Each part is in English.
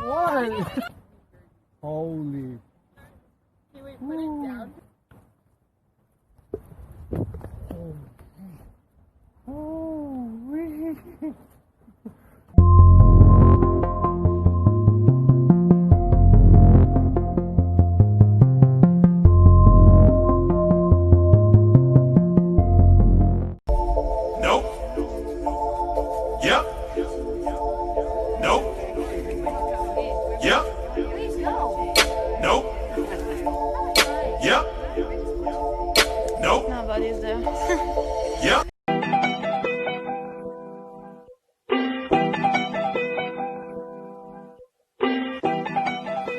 What? Holy. Can we put it down? Nope. Yep. Nope. Yep. Nope. Yep. Nope. Nobody's there. Yep.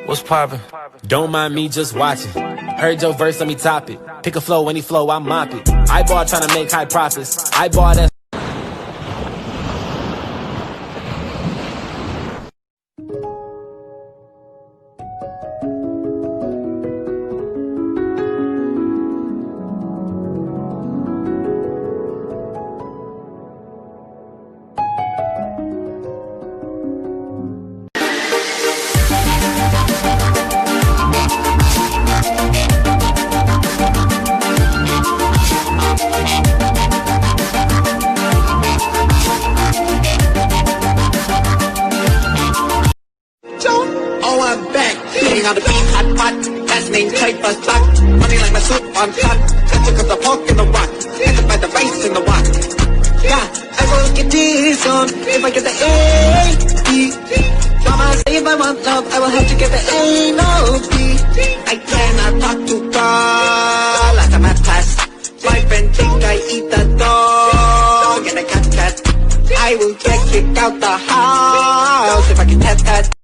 What's poppin'? Don't mind me just watching. Heard your verse, let me top it. Pick a flow, any flow, I mop it. I bought tryna make high profits. I bought that. Oh, I'm back, beating on the beat, hot pot. Last name type of stock, money like my suit on top. Got you cause the pork in the rock, got by the rice in the wok. Yeah, I will get this on if I get the A, B. Mama say if I want love, I will have to get the A, no B. I cannot talk to God, last time I class. My friend think I eat the dog and a cat. I will get kicked out the house if I can tap that.